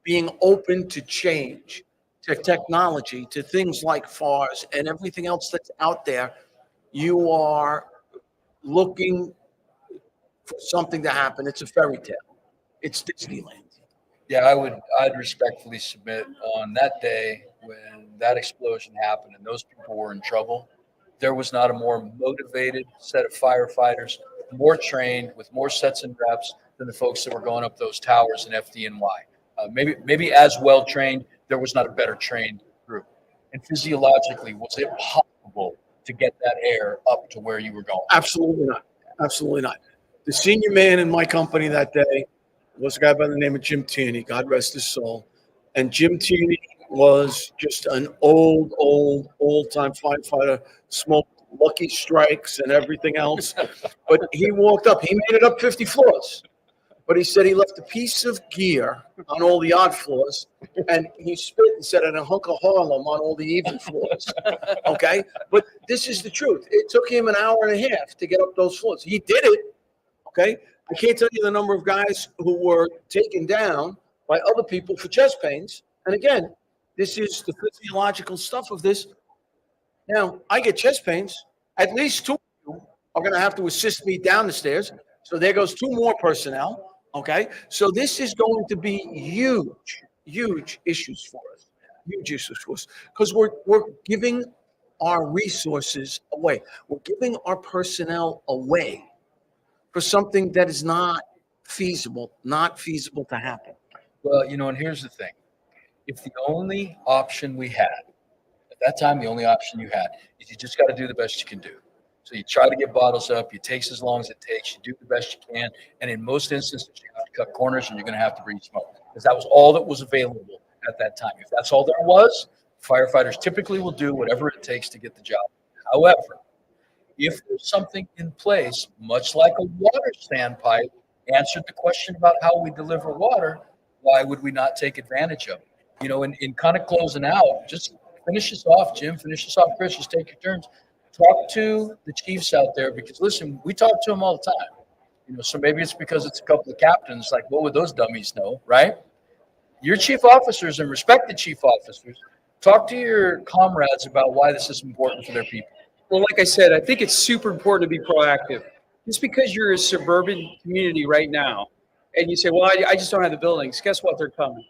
being open to change, to technology, to things like FARs and everything else that's out there, you are looking for something to happen. It's a fairy tale. It's Disneyland. Yeah, I'd respectfully submit on that day when that explosion happened and those people were in trouble, there was not a more motivated set of firefighters, more trained with more sets and reps than the folks that were going up those towers in FDNY. Maybe as well trained, there was not a better trained group. And physiologically, was it possible to get that air up to where you were going? Absolutely not. Absolutely not. The senior man in my company that day was a guy by the name of Jim Tierney, God rest his soul. And Jim Tierney was just an old-time firefighter, smoked Lucky Strikes and everything else. But he walked up. He made it up 50 floors. But he said he left a piece of gear on all the odd floors, and he spit and said, and a hunk of Harlem on all the even floors. Okay? But this is the truth. It took him an hour and a half to get up those floors. He did it. Okay? I can't tell you the number of guys who were taken down by other people for chest pains. And again, this is the physiological stuff of this. Now, I get chest pains. At least two of you are going to have to assist me down the stairs. So there goes two more personnel. Okay, so this is going to be huge issues for us. Huge issues for us because we're giving our resources away. We're giving our personnel away for something that is not feasible to happen. Well, and here's the thing. If the only option we had, at that time, the only option you had is you just got to do the best you can do. So you try to get bottles up. It takes as long as it takes. You do the best you can. And in most instances, you have to cut corners and you're going to have to breathe smoke because that was all that was available at that time. If that's all there was, firefighters typically will do whatever it takes to get the job. However, if there's something in place, much like a water standpipe answered the question about how we deliver water, why would we not take advantage of it? In kind of closing out, just finish this off, Jim. Finish this off, Chris. Just take your turns. Talk to the chiefs out there because, listen, we talk to them all the time. So maybe it's because it's a couple of captains. Like, what would those dummies know, right? Your chief officers and respected chief officers, talk to your comrades about why this is important for their people. Well, like I said, I think it's super important to be proactive. Just because you're a suburban community right now and you say, well, I just don't have the buildings, guess what? They're coming.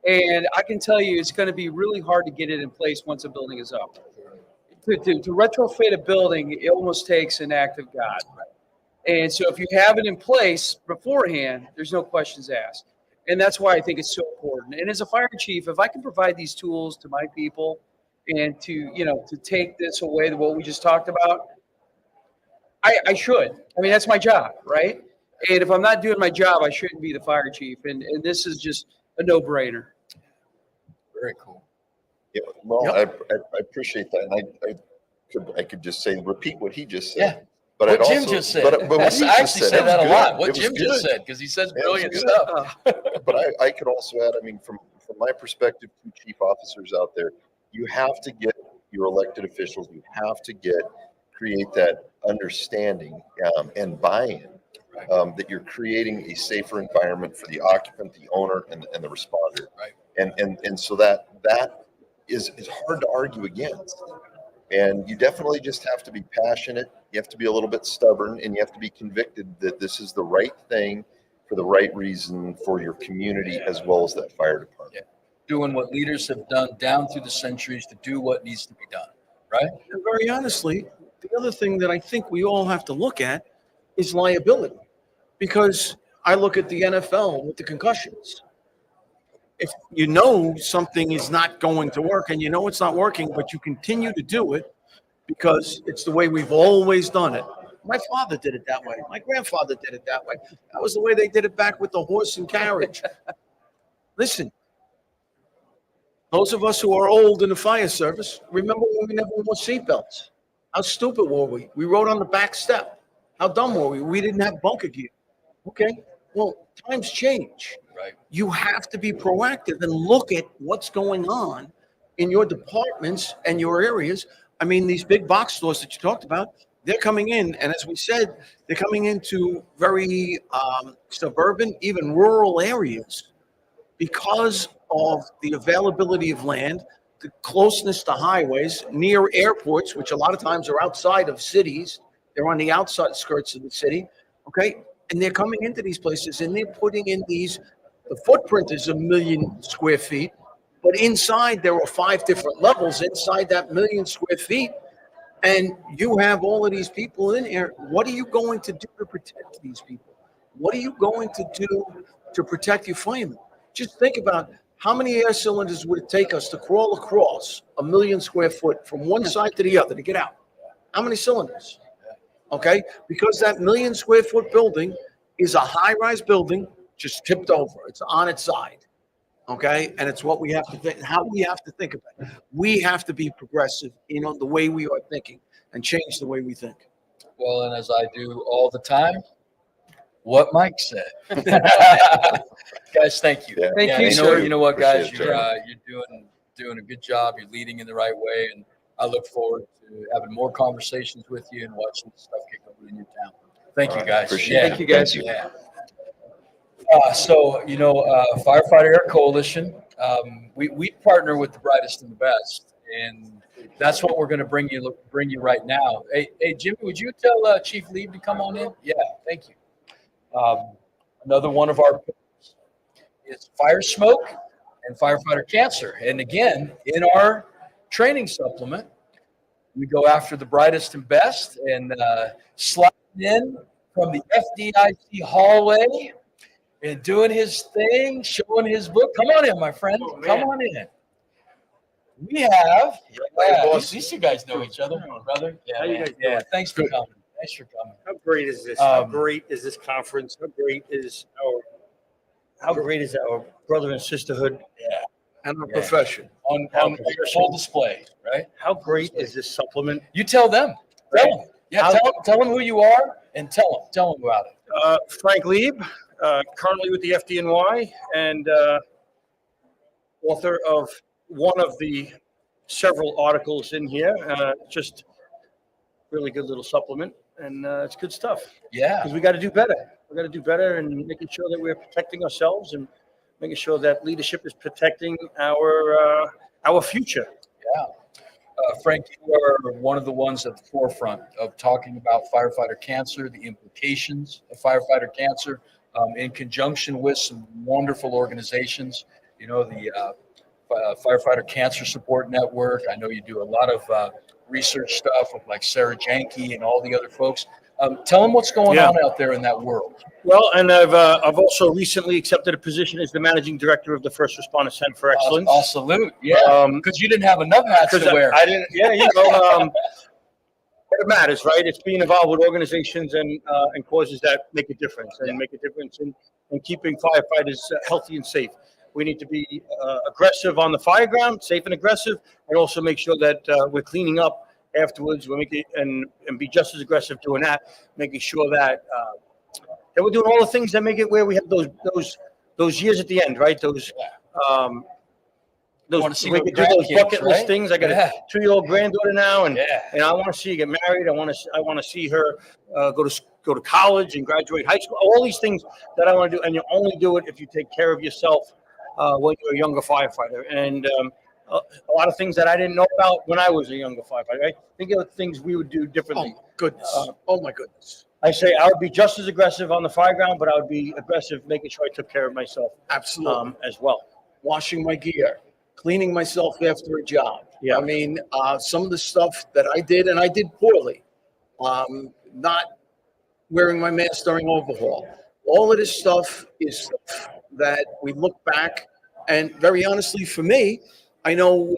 And I can tell you it's going to be really hard to get it in place once a building is up. To retrofit a building, it almost takes an act of God. And so if you have it in place beforehand, there's no questions asked. And that's why I think it's so important. And as a fire chief, if I can provide these tools to my people and to take this away, what we just talked about, I should. I mean, that's my job, right? And if I'm not doing my job, I shouldn't be the fire chief. And this is just a no-brainer. Very cool. Yeah, well, Yep. I appreciate that, and I could just say repeat what he just said. Yeah. But What I'd Jim also, just said. But what I he actually just said, say it was that a good. lot. What It was Jim good. just said because he says It was brilliant good. stuff. But I could also add, I mean, from my perspective, to chief officers out there, you have to get your elected officials, you have to create that understanding and buy-in that you're creating a safer environment for the occupant, the owner, and the responder. Right. And so that is hard to argue against. And you definitely just have to be passionate. You have to be a little bit stubborn, and you have to be convicted that this is the right thing for the right reason for your community as well as that fire department. Doing what leaders have done down through the centuries to do what needs to be done, right? And very honestly, the other thing that I think we all have to look at is liability. Because I look at the NFL with the concussions. If you know something is not going to work and you know it's not working, but you continue to do it because it's the way we've always done it. My father did it that way. My grandfather did it that way. That was the way they did it back with the horse and carriage. Listen, those of us who are old in the fire service, remember when we never wore seatbelts? How stupid were we? We rode on the back step. How dumb were we? We didn't have bunker gear. Okay, well, times change. Right. You have to be proactive and look at what's going on in your departments and your areas. I mean, these big box stores that you talked about, they're coming in, and as we said, they're coming into very suburban, even rural areas because of the availability of land, the closeness to highways, near airports, which a lot of times are outside of cities. They're on the outside skirts of the city, okay? And they're coming into these places, and they're putting in these, the footprint is 1 million square feet, but inside there are 5 different levels inside that 1 million square feet. And you have all of these people in here. What are you going to do to protect these people? What are you going to do to protect your firemen? Just think about how many air cylinders would it take us to crawl across 1 million square foot from one side to the other to get out? How many cylinders? Okay, because that 1 million square foot building is a high-rise building just tipped over. It's on its side. Okay, and it's what we have to think, how we have to think about it. We have to be progressive, the way we are thinking and change the way we think. Well, and as I do all the time, what Mike said. Guys, thank you. Yeah. Thank you, you sir. You know what, guys, Appreciate it, you're doing a good job. You're leading in the right way, and I look forward to having more conversations with you and watching the stuff get going in your town. Thank you, guys. Appreciate Yeah. it. Thank you, guys. Thank you. Yeah. Firefighter Air Coalition, we partner with the brightest and the best, and that's what we're going to bring you right now. Hey, Jimmy, would you tell Chief Lee to come on in? Yeah, thank you. Another one of our pillars is fire smoke and firefighter cancer, and again, in our training supplement, we go after the brightest and best, and sliding in from the FDIC hallway. And doing his thing, showing his book. Come on in, my friend. Come on in. We have. At least you guys know each other, brother. Yeah, How you guys yeah. doing? Thanks for coming. Thanks for coming. How great is this? How great is this conference? How great is our brother and sisterhood? And our Yeah. profession. On full display, right? How great is this supplement? You tell them. Tell them. Yeah, tell them who you are and tell them about it. Frank Lieb, currently with the FDNY and author of one of the several articles in here. Just really good little supplement, and it's good stuff. Yeah. Because we got to do better. We got to do better and making sure that we're protecting ourselves and making sure that leadership is protecting our future. Yeah. Frank, you are one of the ones at the forefront of talking about firefighter cancer, the implications of firefighter cancer, in conjunction with some wonderful organizations. The Firefighter Cancer Support Network. I know you do a lot of research stuff with like Sarah Janke and all the other folks. Tell them what's going on out there in that world. Well, and I've also recently accepted a position as the managing director of the First Responder Center for Excellence. I'll salute. Yeah, because you didn't have enough hats to wear. I didn't. Yeah, but it matters, right? It's being involved with organizations and causes that make a difference in keeping firefighters healthy and safe. We need to be aggressive on the fire ground, safe and aggressive, and also make sure that we're cleaning up afterwards. We'll make it and be just as aggressive doing that, making sure that we're doing all the things that make it where we have those years at the end, right? Those we can do those bucket list things. I got a 2-year-old granddaughter now, and I want to see her get married. I want to see her go to college and graduate high school. All these things that I want to do, and you only do it if you take care of yourself when you're a younger firefighter. And a lot of things that I didn't know about when I was a younger firefighter. Right? Think of things we would do differently. Oh, goodness. Oh, my goodness. I say I would be just as aggressive on the fire ground, but I would be aggressive making sure I took care of myself Absolutely. as well. Washing my gear, cleaning myself after a job. Yeah. I mean, some of the stuff that I did, and I did poorly, not wearing my mask during overhaul. All of this stuff is stuff that we look back, and very honestly, for me, I know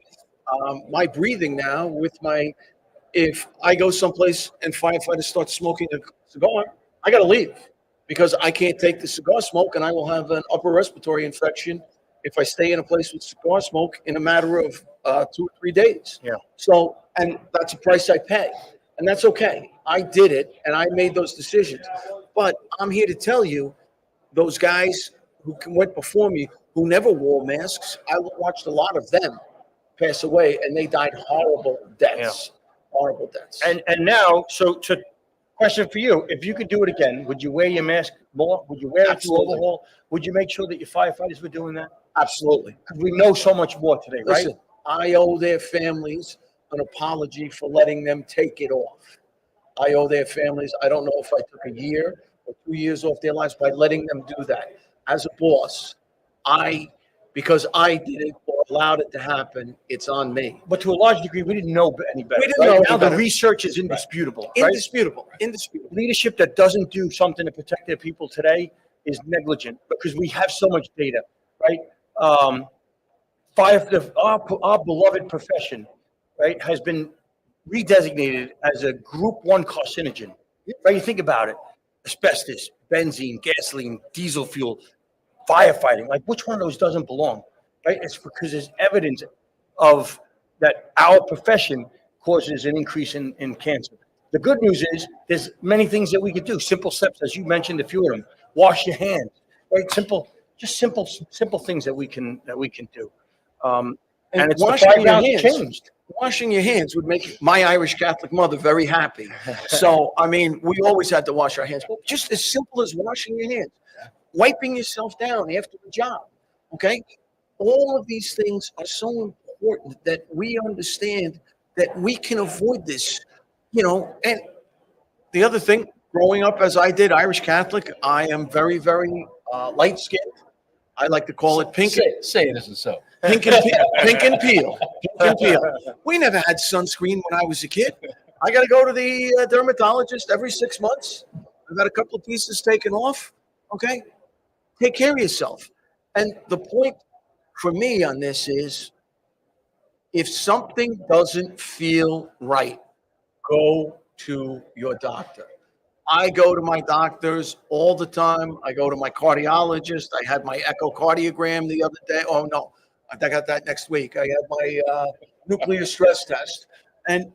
my breathing now with my, if I go someplace and firefighters start smoking a cigar, I got to leave because I can't take the cigar smoke and I will have an upper respiratory infection if I stay in a place with cigar smoke in a matter of 2 or 3 days. Yeah. So, and that's a price I pay. And that's okay. I did it and I made those decisions. But I'm here to tell you, those guys who went before me, who never wore masks, I watched a lot of them pass away and they died horrible deaths. Horrible deaths. And now, so to question for you, if you could do it again, would you wear your mask more? Would you wear it to Absolutely. overhaul? Would you make sure that your firefighters were doing that? Absolutely. Because we know so much more today, right? Listen, I owe their families an apology for letting them take it off. I owe their families, I don't know if I took a year or 2 years off their lives by letting them do that. As a boss, because I did it or allowed it to happen, it's on me. But to a large degree, we didn't know any better. We didn't right? know any Now the better. research is indisputable, right? Indisputable. Indisputable. Leadership that doesn't do something to protect their people today is negligent because we have so much data, right? Our beloved profession, right, has been redesignated as a Group 1 carcinogen. Right? You think about it: asbestos, benzene, gasoline, diesel fuel, firefighting. Like, which one of those doesn't belong? Right? It's because there's evidence of that our profession causes an increase in cancer. The good news is there's many things that we could do. Simple steps, as you mentioned, a few of them. Wash your hands. Right? Simple things that we can do. And it's washing the your fire hands. changed. Washing your hands would make my Irish Catholic mother very happy. So, I mean, we always had to wash our hands. But just as simple as washing your hands, wiping yourself down after the job, okay? All of these things are so important that we understand that we can avoid this, you know. And the other thing, growing up as I did, Irish Catholic, I am very, very light-skinned. I like to call it pink. Say it isn't so. Pink and peel. Pink and peel. Pink and peel. We never had sunscreen when I was a kid. I got to go to the dermatologist every 6 months. I've got a couple of pieces taken off. Okay? Take care of yourself. And the point for me on this is, if something doesn't feel right, go to your doctor. I go to my doctors all the time. I go to my cardiologist. I had my echocardiogram the other day. Oh, no, I got that next week. I had my nuclear stress test. And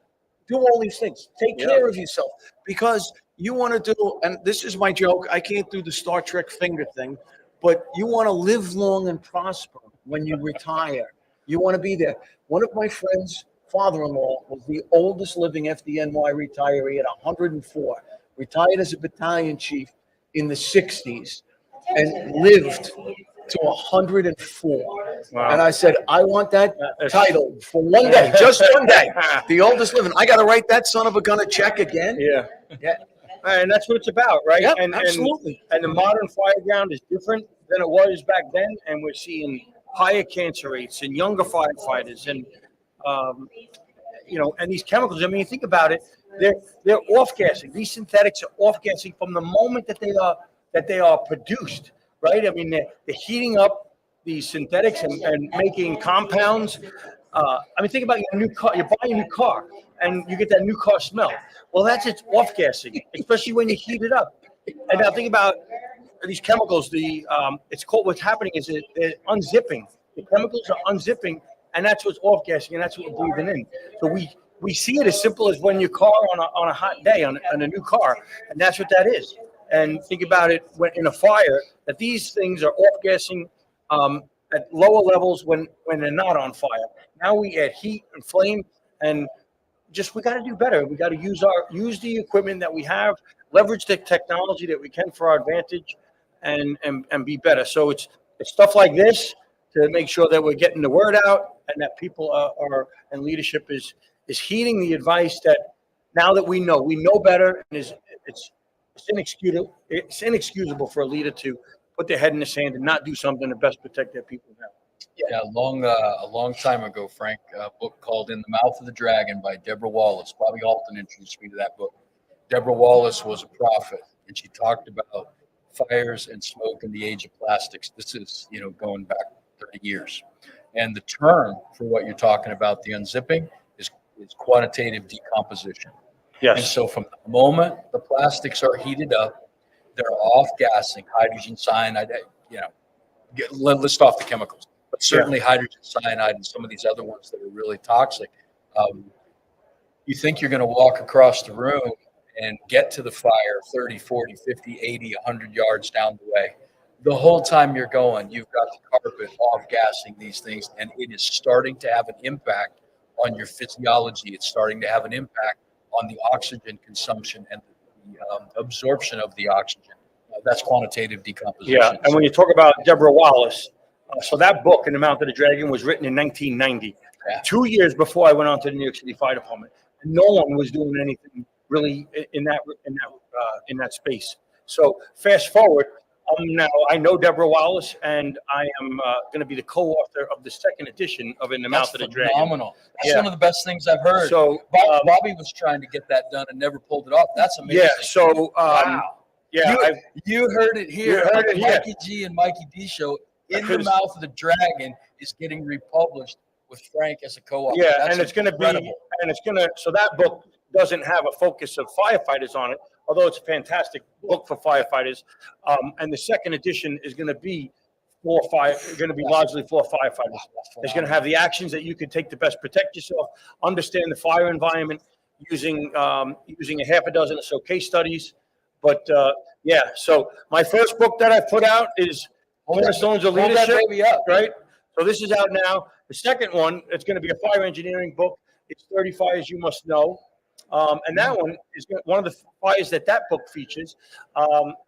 do all these things. Take care of yourself, because you want to do, and this is my joke, I can't do the Star Trek finger thing, but you want to live long and prosper when you retire. You want to be there. One of my friends' father-in-law was the oldest living FDNY retiree at 104. Retired as a battalion chief in the 60s and lived to 104. Wow. And I said, I want that title for one day, just one day. The oldest living. I got to write that son of a gun a check again. Yeah. Yeah. And that's what it's about, right? Yep, and absolutely. And the modern fire ground is different than it was back then, and we're seeing higher cancer rates and younger firefighters, and and these chemicals. I mean, think about it. They're off-gassing. These synthetics are off-gassing from the moment that they are produced, right? I mean, they're heating up these synthetics and making compounds. I mean, think about your new car. You're buying a new car, and you get that new car smell. Well, it's off-gassing, especially when you heat it up. And now think about these chemicals. It's called, what's happening is they're unzipping. The chemicals are unzipping, and that's what's off-gassing, and that's what we're breathing in. So we see it as simple as when your car on a hot day on a new car, and that's what that is. And think about it when in a fire, that these things are off-gassing at lower levels when they're not on fire. Now we add heat and flame, and we got to do better. We got to use the equipment that we have, leverage the technology that we can for our advantage, and be better. So it's stuff like this to make sure that we're getting the word out and that people are and leadership is heeding the advice that now that we know better, and it's inexcusable for a leader to put their head in the sand and not do something to best protect their people now. Yeah, a long time ago, Frank, a book called In the Mouth of the Dragon by Deborah Wallace. Bobby Alton introduced me to that book. Deborah Wallace was a prophet, and she talked about fires and smoke in the age of plastics. This is, going back 30 years. And the term for what you're talking about, the unzipping, is quantitative decomposition. And Yes. so from the moment the plastics are heated up, they're off-gassing hydrogen cyanide, list off the chemicals. But certainly hydrogen cyanide and some of these other ones that are really toxic. You think you're going to walk across the room and get to the fire 30, 40, 50, 80, 100 yards down the way. The whole time you're going, you've got the carpet off-gassing these things, and it is starting to have an impact on your physiology. It's starting to have an impact on the oxygen consumption and the absorption of the oxygen. That's quantitative decomposition. Yeah, and when you talk about Deborah Wallace, so that book, In the Mouth of the Dragon, was written in 1990, 2 years before I went on to the New York City Fire Department. And no one was doing anything really in that space. So fast forward, now I know Deborah Wallace, and I am going to be the co-author of the second edition of In the Mouth of the Dragon. Phenomenal. That's one of the best things I've heard. So Bobby was trying to get that done and never pulled it off. That's amazing. yeah, so Wow. yeah, You heard it here. You heard on it the here. Mikey G and Mikey D show. In the Mouth of the Dragon is getting republished with Frank as a co-author. yeah, That's and it's going to be, incredible. so that book doesn't have a focus of firefighters on it, although it's a fantastic book for firefighters. And the second edition is going to be largely for firefighters. It's going to have the actions that you can take to best protect yourself, understand the fire environment, using a half a dozen or so case studies. But so my first book that I put out is Cornerstones of Hold that Leadership. baby up. Right? So this is out now. The second one, it's going to be a fire engineering book. It's 30 Fires You Must Know. And that one is one of the fires that book features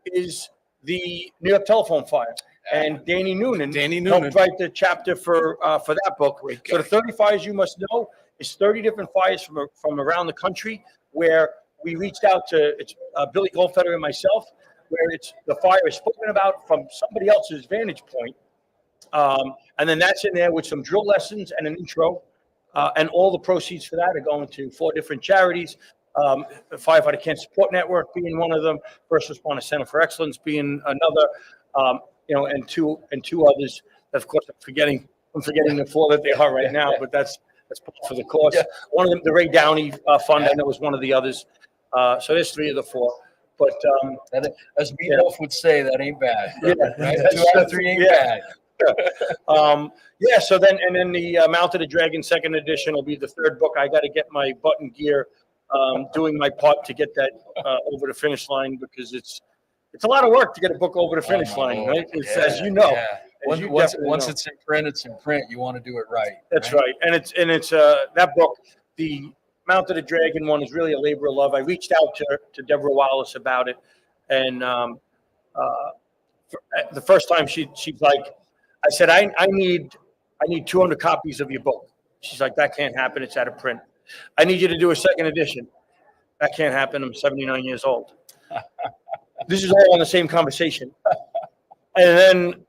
is the New York telephone fire. And Danny Noonan helped write the chapter for that book. So the 30 Fires You Must Know is 30 different fires from around the country where we reached out to Billy Goldfeder and myself, where the fire is spoken about from somebody else's vantage point. And then that's in there with some drill lessons and an intro. And all the proceeds for that are going to 4 different charities. The Firefighter Cancer Support Network being one of them, First Responder Center for Excellence being another, and two others. Of course, I'm forgetting the 4 that they are right now, but that's part for the course. Yeah. One of them, the Ray Downey Fund, I know was one of the others. So there's 3 of the 4. But as Meatloaf would say, that ain't bad. Yeah, right? 2 out of 3 ain't bad. So then the Mount of the Dragon second edition will be the 3rd book. I got to get my button gear, doing my part to get that over the finish line, because it's a lot of work to get a book over the finish line, right? As you know. Yeah. Once it's in print, it's in print. You want to do it right. That's right. And it's that book, the Mount of the Dragon one, is really a labor of love. I reached out to Deborah Wallace about it, and the first time she's like, I said, I need 200 copies of your book. She's like, that can't happen. It's out of print. I need you to do a second edition. That can't happen. I'm 79 years old. This is all on the same conversation. And then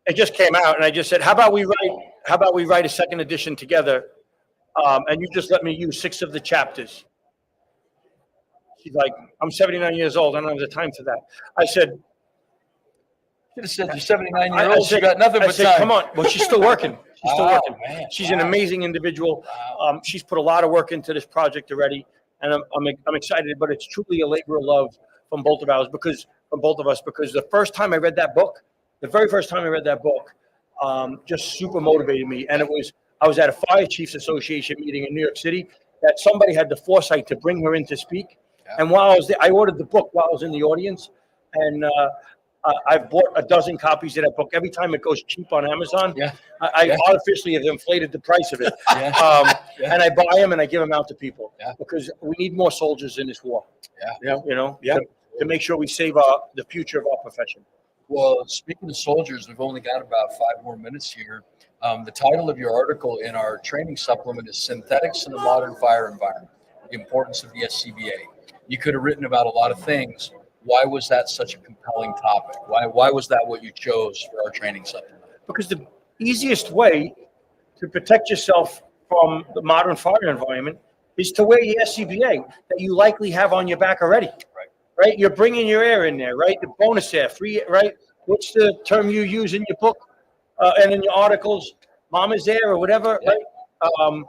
it just came out, and I just said, how about we write a second edition together? And you just let me use 6 of the chapters. She's like, I'm 79 years old. I don't have the time for that. I said, Should have said you're 79 years old. You got nothing but time. Come on. Well, she's still working. She's still working. Man. She's an amazing individual. She's put a lot of work into this project already, and I'm excited. But it's truly a labor of love from both of us because the first time I read that book, just super motivated me, and I was at a Fire Chiefs Association meeting in New York City that somebody had the foresight to bring her in to speak. Yeah. And while I was there, I ordered the book while I was in the audience, and I've bought a dozen copies of that book. Every time it goes cheap on Amazon, I artificially have inflated the price of it. And I buy them and I give them out to people because we need more soldiers in this war. To make sure we save the future of our profession. Well, speaking of soldiers, we've only got about 5 more minutes here. The title of your article in our training supplement is Synthetics in the Modern Fire Environment, the Importance of the SCBA. You could have written about a lot of things. Why was that such a compelling topic? Why was that what you chose for our training supplement? Because the easiest way to protect yourself from the modern fire environment is to wear your SCBA that you likely have on your back already. Right? You're bringing your air in there, right? The bonus air, free, right? What's the term you use in your book and in your articles? Mama's air or whatever, Yeah. right?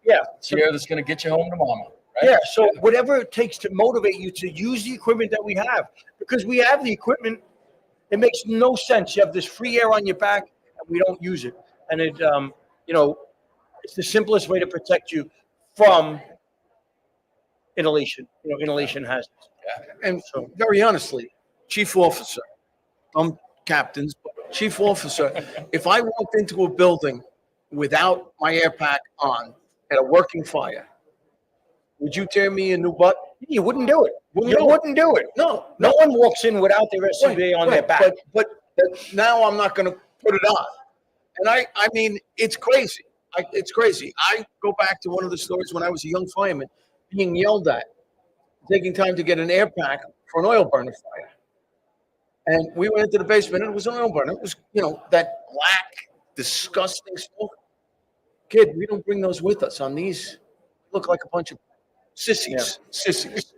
Yeah. It's the air that's going to get you home to mama. Right? Yeah, so whatever it takes to motivate you to use the equipment that we have, because we have the equipment, it makes no sense. You have this free air on your back, and we don't use it. And it, it's the simplest way to protect you from inhalation. Inhalation hazards. And so, very honestly, chief officer, captains, but chief officer, if I walked into a building without my air pack on at a working fire, would you tear me a new butt? You wouldn't do it. You wouldn't do it. No, No one walks in without their SCBA on their back. But now I'm not going to put it on. And I mean, it's crazy. It's crazy. I go back to one of the stories when I was a young fireman being yelled at, taking time to get an air pack for an oil burner fire. And we went into the basement and it was an oil burner. It was, that black, disgusting smoke. Kid, we don't bring those with us on these. Look like a bunch of sissies. Sissies.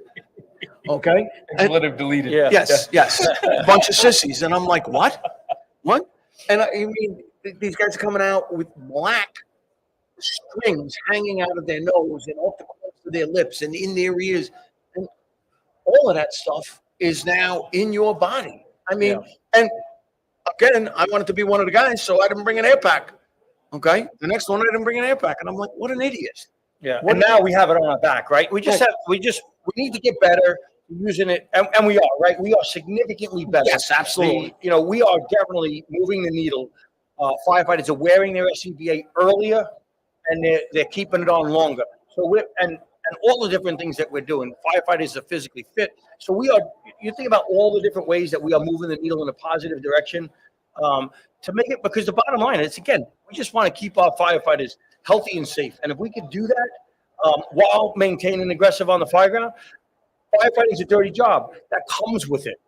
Okay? And let it deleted. Yeah. Yes. A bunch of sissies. And I'm like, what? What? And I mean, these guys are coming out with black strings hanging out of their nose and off the corners of their lips and in their ears. And all of that stuff is now in your body. I mean, and again, I wanted to be one of the guys, so I didn't bring an air pack. Okay? The next one, I didn't bring an air pack. And I'm like, what an idiot. Yeah. And now we have it on our back, right? We need to get better using it. And we are, right? We are significantly better. Yes, absolutely. We are definitely moving the needle. Firefighters are wearing their SCBA earlier and they're keeping it on longer. So and all the different things that we're doing. Firefighters are physically fit. So you think about all the different ways that we are moving the needle in a positive direction to make it, because the bottom line is, again, we just want to keep our firefighters healthy and safe. And if we could do that while maintaining aggressive on the fire ground, firefighting is a dirty job. That comes with it.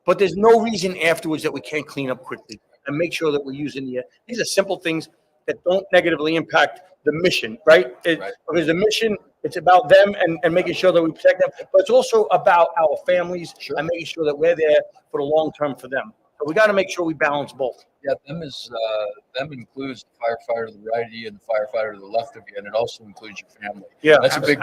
But there's no reason afterwards that we can't clean up quickly and make sure that we're using these are simple things that don't negatively impact the mission, right? Because the mission, it's about them and making sure that we protect them, but it's also about our families and making sure that we're there for the long term for them. So we got to make sure we balance both. Yeah, them includes the firefighter to the right of you and the firefighter to the left of you, and it also includes your family. Yeah, that's a big.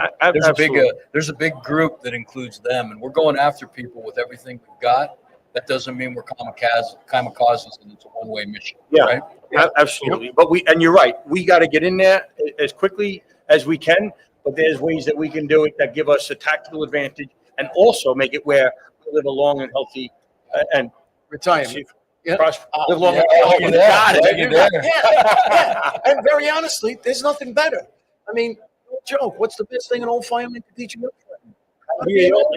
There's a big group that includes them, and we're going after people with everything we've got. That doesn't mean we're kamikazes, and it's a one-way mission. Yeah, right? Absolutely. But and you're right. We got to get in there as quickly as we can. But there's ways that we can do it that give us a tactical advantage, and also make it where we live a long and healthy and retirement. Live long and healthy. You got it. And very honestly, there's nothing better. I mean, no joke. What's the best thing an old fireman can teach you?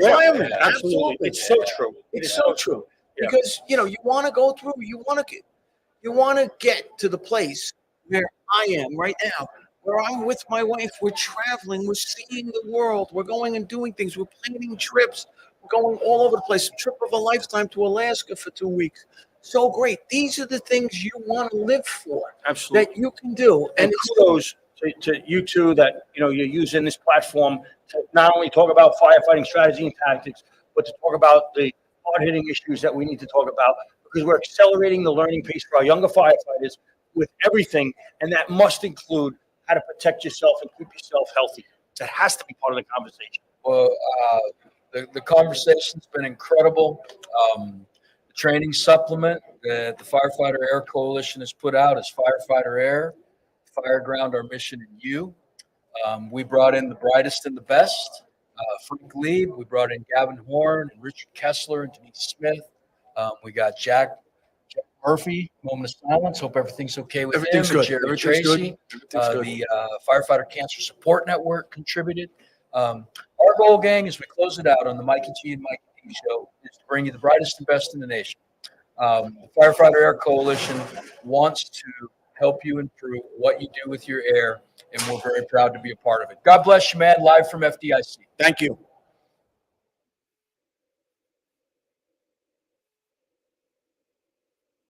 Fireman. Absolutely. It's so true. It's so true. Because you want to go through. You want to get to the place where I am right now, where I'm with my wife. We're traveling. We're seeing the world. We're going and doing things. We're planning trips. We're going all over the place. A trip of a lifetime to Alaska for 2 weeks. So great. These are the things you want to live for. Absolutely. That you can do. And kudos to you two that you're using this platform to not only talk about firefighting strategy and tactics, but to talk about the hard-hitting issues that we need to talk about, because we're accelerating the learning pace for our younger firefighters with everything, and that must include how to protect yourself and keep yourself healthy. That has to be part of the conversation. Well, the conversation's been incredible. The training supplement that the Firefighter Air Coalition has put out is Firefighter Air, Fire Ground, Our Mission in You. We brought in the brightest and the best. Frank Lieb, we brought in Gavin Horn and Richard Kessler and Denise Smith. We got Jack Murphy, Moment of Silence. Hope everything's okay with him. Good. Jerry Tracy, the Firefighter Cancer Support Network contributed. Our goal, gang, as we close it out on the Mikey G and Mikey D show, is to bring you the brightest and best in the nation. The Firefighter Air Coalition wants to help you improve what you do with your air, and we're very proud to be a part of it. God bless you, man. Live from FDIC. Thank you.